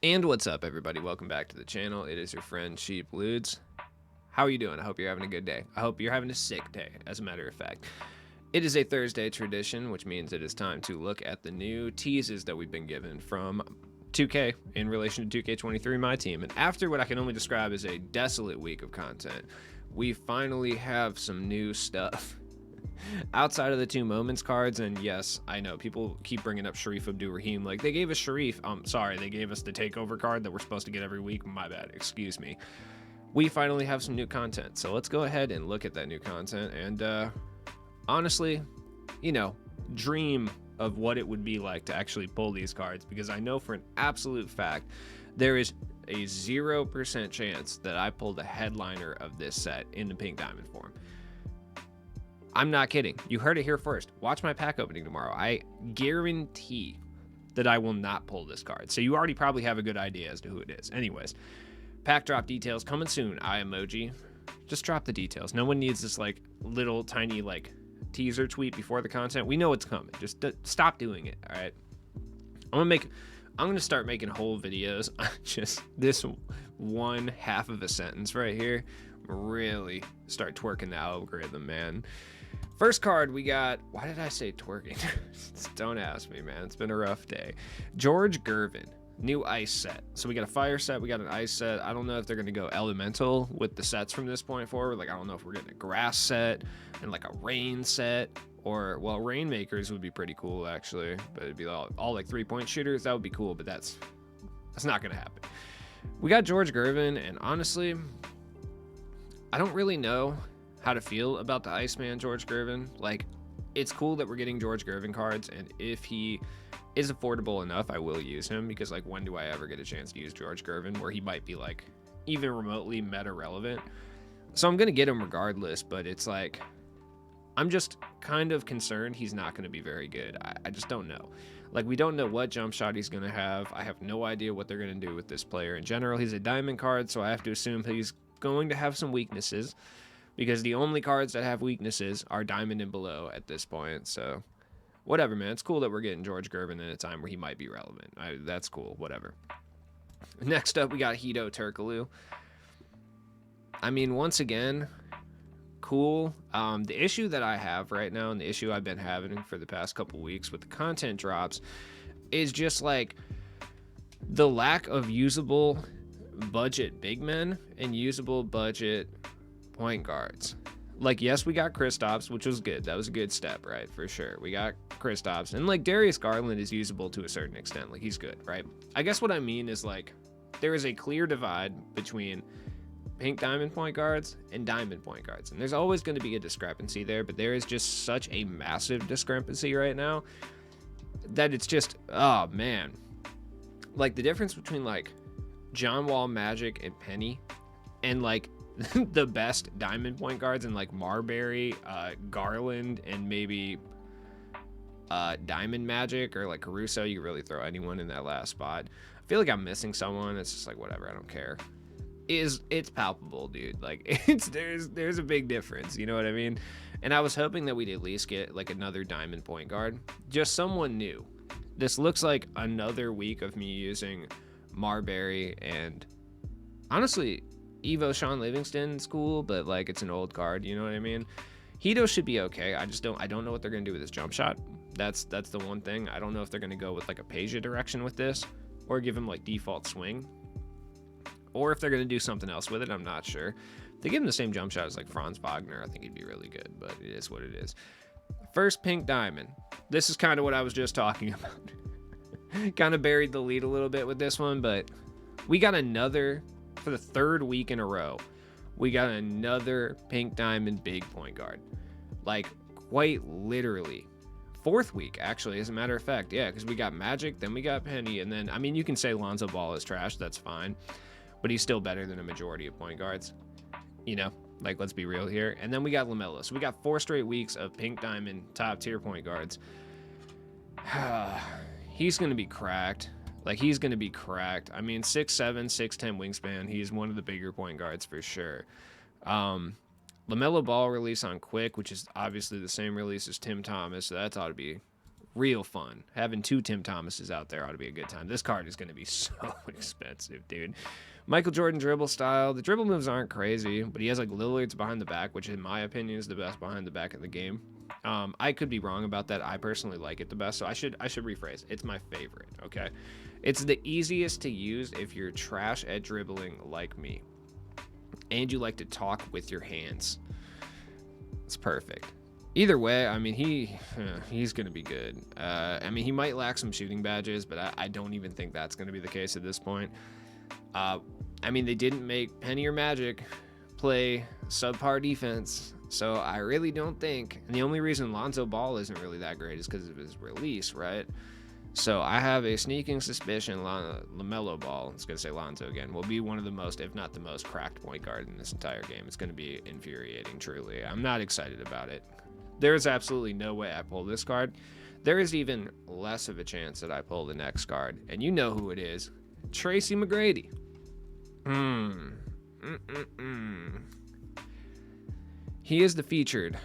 And what's up, everybody? Welcome back to the channel. It is your friend Sheep Ludes. How are you doing? I hope you're having a good day. I hope you're having a sick day, as a matter of fact. It is a Thursday tradition, which means it is time to look at the new teases that we've been given from 2K in relation to 2K23, my team. And after what I can only describe as a desolate week of content, we finally have some new stuff. Outside of the two moments cards, and yes, I know people keep bringing up Sharif Abdur-Rahim, like they gave us Sharif. Sorry, they gave us the takeover card that we're supposed to get every week. My bad, excuse me. We finally have some new content, so let's go ahead and look at that new content. And honestly, dream of what it would be like to actually pull these cards, because I know for an absolute fact there is a 0% chance that I pull the headliner of this set in the pink diamond form. I'm not kidding. You heard it here first. Watch my pack opening tomorrow. I guarantee that I will not pull this card. So you already probably have a good idea as to who it is. Anyways, pack drop details coming soon. Eye emoji. Just drop the details. No one needs this like little tiny like teaser tweet before the content. We know it's coming. Just stop doing it. All right. I'm gonna start making whole videos on just this one half of a sentence right here. Really start twerking the algorithm, man. First card we got, why did I say twerking? Don't ask me, man. It's been a rough day. George Gervin, new ice set. So we got a fire set, we got an ice set. I don't know if they're going to go elemental with the sets from this point forward. Like, I don't know if we're getting a grass set and like a rain set, or, well, rainmakers would be pretty cool actually, but it'd be all like 3-point shooters. That would be cool, but that's not going to happen. We got George Gervin, and honestly, I don't really know how to feel about the Iceman George Gervin. Like, it's cool that we're getting George Gervin cards, and if he is affordable enough, I will use him, because like, when do I ever get a chance to use George Gervin where he might be like even remotely meta relevant? So I'm gonna get him regardless, but it's like, I'm just kind of concerned he's not going to be very good. I just don't know. Like, we don't know what jump shot he's going to have. I have no idea what they're going to do with this player in general. He's a diamond card, so I have to assume he's going to have some weaknesses, because the only cards that have weaknesses are diamond and below at this point. So whatever, man. It's cool that we're getting George Gervin in a time where he might be relevant. That's cool. Whatever. Next up, we got Hedo Turkoglu. I mean, once again, cool. The issue that I have right now, and the issue I've been having for the past couple weeks with the content drops, is just like the lack of usable budget big men and usable budget point guards. Like, yes, we got Kristaps, which was good. That was a good step, right? For sure. We got Kristaps, and like Darius Garland is usable to a certain extent. Like, he's good, right? I guess what I mean is, like, there is a clear divide between pink diamond point guards and diamond point guards, and there's always going to be a discrepancy there, but there is just such a massive discrepancy right now that it's just, oh man, like the difference between like John Wall, Magic, and Penny, and like the best diamond point guards, and like Marbury, Garland, and maybe Diamond Magic, or like Caruso. You can really throw anyone in that last spot. I feel like I'm missing someone. It's just like, whatever, I don't care. It's palpable, dude. Like, there's a big difference, you know what I mean? And I was hoping that we'd at least get like another diamond point guard, just someone new. This looks like another week of me using Marbury, and honestly, Evo Sean Livingston's cool, but like, it's an old card, you know what I mean? Hedo should be okay. I don't know what they're gonna do with his jump shot. That's the one thing. I don't know if they're gonna go with like a Peja direction with this, or give him like default swing, or if they're gonna do something else with it. I'm not sure. If they give him the same jump shot as like Franz Wagner, I think he'd be really good, but it is what it is. First pink diamond. This is kind of what I was just talking about. Kind of buried the lead a little bit with this one, but we got another, for the third week in a row, we got another pink diamond big point guard. Like, quite literally. Fourth week, actually, as a matter of fact. Yeah, because we got Magic, then we got Penny, and then, I mean, you can say Lonzo Ball is trash, that's fine, but he's still better than a majority of point guards. You know, like, let's be real here. And then we got LaMelo. So we got 4 straight weeks of pink diamond top tier point guards. He's going to be cracked. Like, he's going to be cracked. I mean, 6'7", 6'10 wingspan. He's one of the bigger point guards for sure. LaMelo Ball release on Quick, which is obviously the same release as Tim Thomas, so that's ought to be real fun. Having 2 Tim Thomases out there ought to be a good time. This card is going to be so expensive, dude. Michael Jordan dribble style. The dribble moves aren't crazy, but he has like Lillard's behind the back, which in my opinion is the best behind the back in the game. I could be wrong about that. I personally like it the best, so I should rephrase. It's my favorite, okay? It's the easiest to use if you're trash at dribbling like me, and you like to talk with your hands. It's perfect. Either way, I mean, he's going to be good. I mean, he might lack some shooting badges, but I don't even think that's going to be the case at this point. I mean, they didn't make Penny or Magic play subpar defense, so I really don't think. And the only reason Lonzo Ball isn't really that great is because of his release, right? So I have a sneaking suspicion LaMelo Ball, I was going to say Lonzo again, will be one of the most, if not the most, cracked point guard in this entire game. It's going to be infuriating, truly. I'm not excited about it. There is absolutely no way I pull this card. There is even less of a chance that I pull the next card, and you know who it is. Tracy McGrady. He is the featured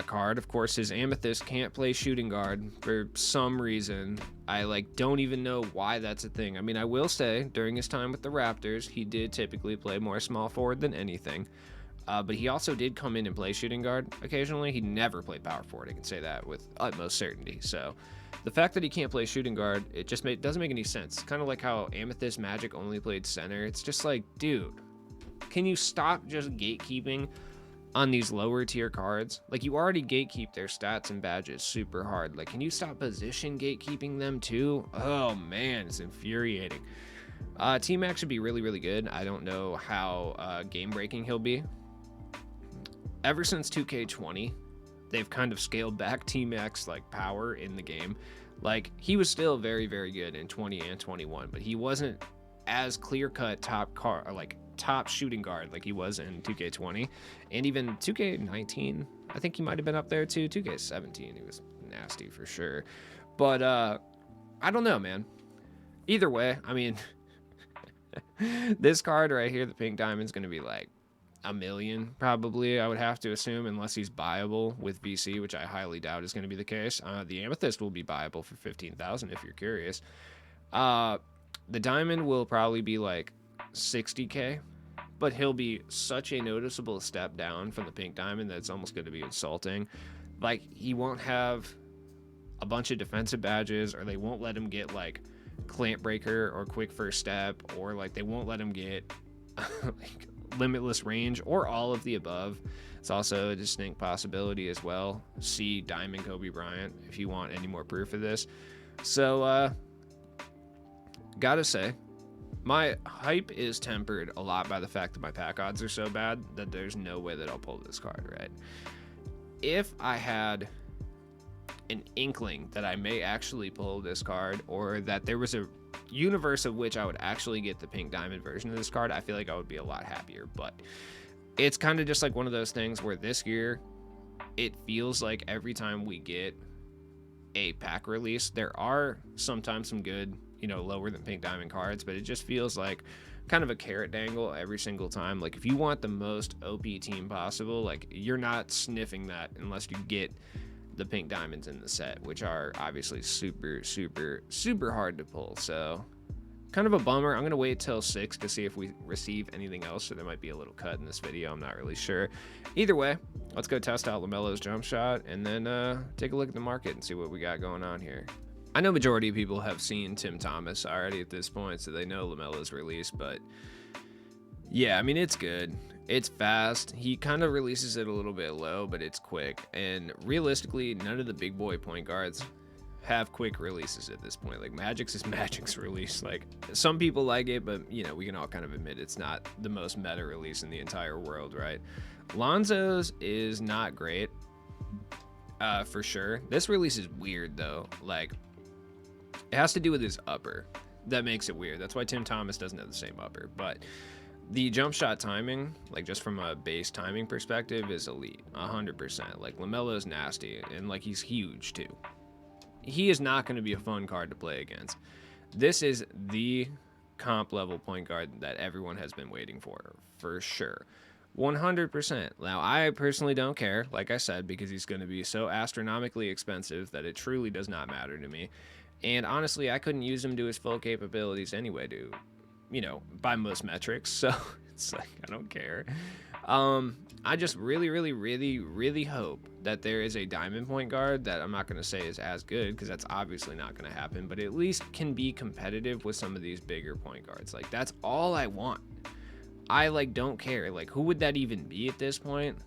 card. Of course, his Amethyst can't play shooting guard for some reason. I don't even know why that's a thing. I mean, I will say during his time with the Raptors, he did typically play more small forward than anything. But he also did come in and play shooting guard occasionally. He never played power forward. I can say that with utmost certainty. So the fact that he can't play shooting guard, it just doesn't make any sense. It's kind of like how Amethyst Magic only played center. It's just like, dude, can you stop just gatekeeping on these lower tier cards? Like, you already gatekeep their stats and badges super hard. Like, can you stop position gatekeeping them too? Oh man, it's infuriating. Tmac should be really, really good. I don't know how game breaking he'll be. Ever since 2K20, they've kind of scaled back Tmac's power in the game. Like, he was still very, very good in 20 and 21, but he wasn't as clear-cut top shooting guard like he was in 2K20, and even 2K19. I think he might have been up there too. 2K17, he was nasty for sure. But I don't know, man. Either way, I mean, this card right here, the pink diamond's gonna be like $1 million probably, I would have to assume, unless he's buyable with VC, which I highly doubt is going to be the case. The Amethyst will be buyable for 15,000 if you're curious. The diamond will probably be like 60k, but he'll be such a noticeable step down from the pink diamond that it's almost going to be insulting. Like, he won't have a bunch of defensive badges, or they won't let him get clamp breaker or quick first step, or they won't let him get limitless range, or all of the above. It's also a distinct possibility as well. See Diamond Kobe Bryant if you want any more proof of this. So gotta say, my hype is tempered a lot by the fact that my pack odds are so bad that there's no way that I'll pull this card, right? If I had an inkling that I may actually pull this card, or that there was a universe of which I would actually get the pink diamond version of this card, I feel like I would be a lot happier. But it's kind of just like one of those things where this year it feels like every time we get a pack release, there are sometimes some good, lower than pink diamond cards, but it just feels like kind of a carrot dangle every single time. Like, if you want the most OP team possible, you're not sniffing that unless you get the pink diamonds in the set, which are obviously super, super, super hard to pull. So kind of a bummer. I'm going to wait till 6 to see if we receive anything else, so there might be a little cut in this video. I'm not really sure. Either way, let's go test out LaMelo's jump shot, and then take a look at the market and see what we got going on here. I know majority of people have seen Tim Thomas already at this point, so they know LaMelo's release, but yeah, I mean, it's good. It's fast. He kind of releases it a little bit low, but it's quick. And realistically, none of the big boy point guards have quick releases at this point. Magic's is Magic's release. Some people like it, but we can all kind of admit it's not the most meta release in the entire world, right? Lonzo's is not great, for sure. This release is weird though. It has to do with his upper. That makes it weird. That's why Tim Thomas doesn't have the same upper. But the jump shot timing, just from a base timing perspective, is elite, 100%. LaMelo's nasty, and he's huge too. He is not going to be a fun card to play against. This is the comp level point guard that everyone has been waiting for sure. 100%. Now, I personally don't care, like I said, because he's going to be so astronomically expensive that it truly does not matter to me. And honestly, I couldn't use him to his full capabilities anyway, by most metrics. So it's like, I don't care. I just really, really, really, really hope that there is a diamond point guard that I'm not going to say is as good, because that's obviously not going to happen, but at least can be competitive with some of these bigger point guards. Like, that's all I want. I don't care. Like, who would that even be at this point?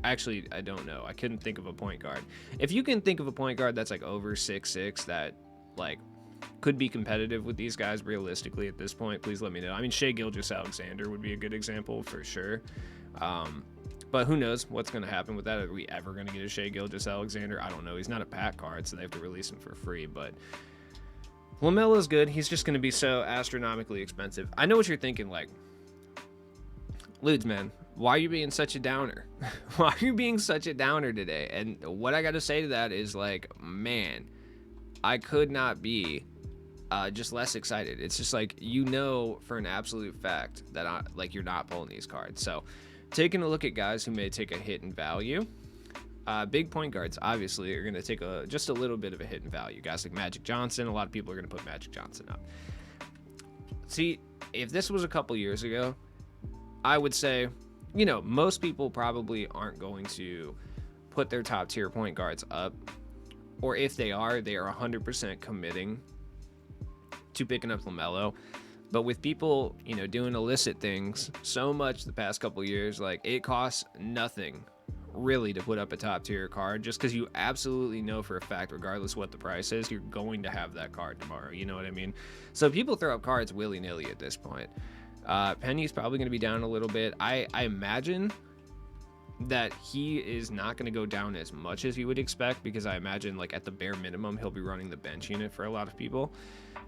Actually, I don't know. I couldn't think of a point guard. If you can think of a point guard that's like over 6'6", that like could be competitive with these guys realistically at this point, please let me know. I mean, Shai Gilgeous-Alexander would be a good example for sure. But who knows what's going to happen with that? Are we ever going to get a Shai Gilgeous-Alexander? I don't know. He's not a pack card, so they have to release him for free. But LaMelo is good. He's just going to be so astronomically expensive. I know what you're thinking, like, Ludes, man, why are you being such a downer? Why are you being such a downer today? And what I got to say to that is, like, man, I could not be just less excited. It's just like, for an absolute fact that you're not pulling these cards. So taking a look at guys who may take a hit in value. Big point guards, obviously, are going to take just a little bit of a hit in value. Guys like Magic Johnson, a lot of people are going to put Magic Johnson up. See, if this was a couple years ago, I would say, most people probably aren't going to put their top tier point guards up. Or if they are 100% committing to picking up LaMelo. But with people, doing illicit things so much the past couple years, like, it costs nothing really to put up a top tier card, just because you absolutely know for a fact, regardless what the price is, you're going to have that card tomorrow. You know what I mean? So people throw up cards willy-nilly at this point. Penny's probably going to be down a little bit. I imagine that he is not going to go down as much as you would expect, because I imagine, like, at the bare minimum, he'll be running the bench unit for a lot of people.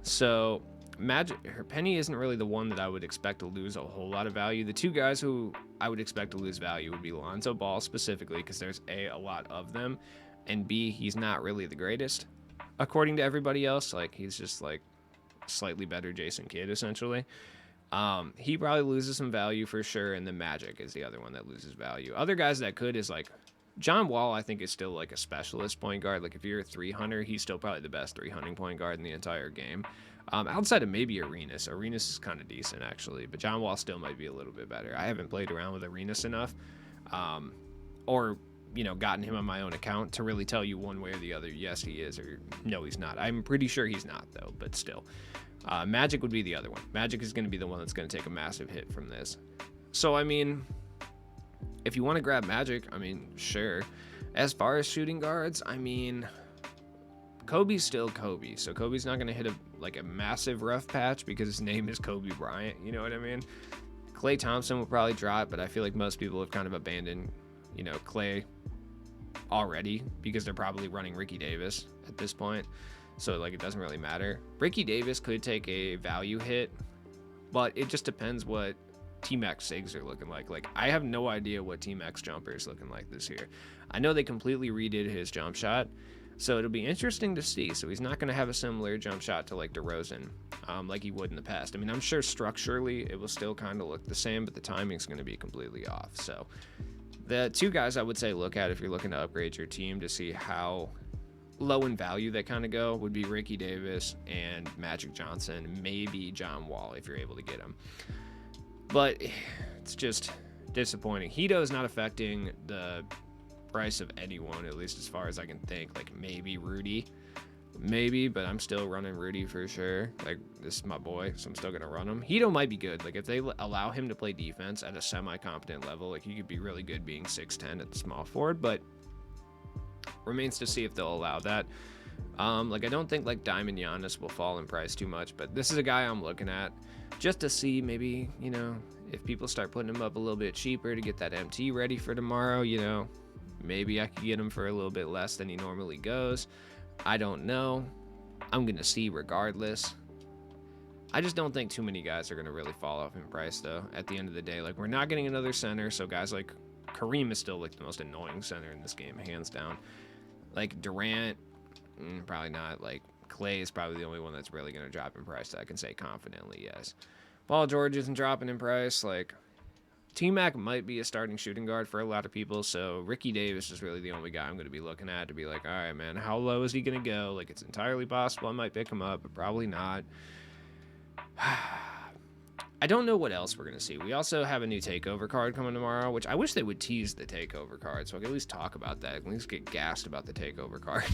So Penny isn't really the one that I would expect to lose a whole lot of value. The two guys who I would expect to lose value would be Lonzo Ball specifically, because there's a lot of them, and B, he's not really the greatest according to everybody else. Like, he's just like slightly better Jason Kidd essentially. He probably loses some value for sure, and then Magic is the other one that loses value. Other guys that could is like John Wall. I think is still like a specialist point guard. Like, if you're a 300, he's still probably the best 300 point guard in the entire game. Outside of maybe Arenas. Arenas is kind of decent actually, but John Wall still might be a little bit better. I haven't played around with Arenas enough, or gotten him on my own account to really tell you one way or the other. Yes, he is, or no, he's not. I'm pretty sure he's not though, but still. Magic would be the other one. Magic is going to be the one that's going to take a massive hit from this. So, I mean, if you want to grab Magic, I mean, sure. As far as shooting guards, I mean, Kobe's still Kobe. So Kobe's not going to hit a massive rough patch because his name is Kobe Bryant. You know what I mean? Klay Thompson will probably drop, but I feel like most people have kind of abandoned, Klay already, because they're probably running Ricky Davis at this point. So, like, it doesn't really matter. Ricky Davis could take a value hit, but it just depends what Tmac SIGs are looking like. Like, I have no idea what Tmac's jumper is looking like this year. I know they completely redid his jump shot, so it'll be interesting to see. So he's not going to have a similar jump shot to, like, DeRozan, like he would in the past. I mean, I'm sure structurally it will still kind of look the same, but the timing's going to be completely off. So the two guys I would say look at if you're looking to upgrade your team to see how low in value they kind of go would be Ricky Davis and Magic Johnson, maybe John Wall if you're able to get him. But it's just disappointing. Hito is not affecting the price of anyone, at least as far as I can think. Like, maybe Rudy, but I'm still running Rudy for sure. Like, this is my boy, so I'm still gonna run him. Hito might be good. Like, if they allow him to play defense at a semi-competent level, like, he could be really good being 6'10" at the small forward, but remains to see if they'll allow that. Like, I don't think like Diamond Giannis will fall in price too much, but this is a guy I'm looking at just to see maybe, if people start putting him up a little bit cheaper to get that MT ready for tomorrow, maybe I could get him for a little bit less than he normally goes. I don't know. I'm going to see regardless. I just don't think too many guys are going to really fall off in price though at the end of the day. Like, we're not getting another center, so guys like Kareem is still like the most annoying center in this game, hands down. Like, Durant, probably not. Like, Klay is probably the only one that's really going to drop in price that I can say confidently yes. Paul George isn't dropping in price. Like, Tmac might be a starting shooting guard for a lot of people, so Ricky Davis is really the only guy I'm going to be looking at to be like, all right, man, how low is he going to go? Like, it's entirely possible I might pick him up, but probably not. I don't know what else we're going to see. We also have a new takeover card coming tomorrow, which I wish they would tease the takeover card so I can at least talk about that. At least get gassed about the takeover card.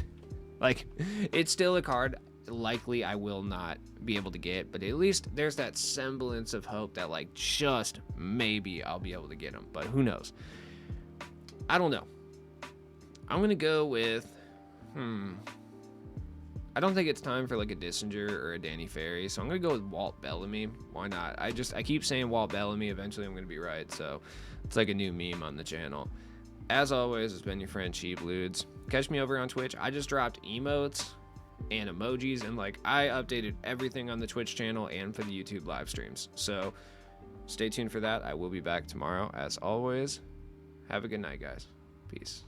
Like, it's still a card likely I will not be able to get, but at least there's that semblance of hope that, like, just maybe I'll be able to get him, but who knows? I don't know. I'm going to go with, I don't think it's time for like a Dissinger or a Danny Ferry, so I'm gonna go with Walt Bellamy. Why not? I keep saying Walt Bellamy. Eventually, I'm gonna be right. So it's like a new meme on the channel. As always, it's been your friend Cheap Ludes. Catch me over on Twitch. I just dropped emotes and emojis, and like I updated everything on the Twitch channel and for the YouTube live streams. So stay tuned for that. I will be back tomorrow, as always. Have a good night, guys. Peace.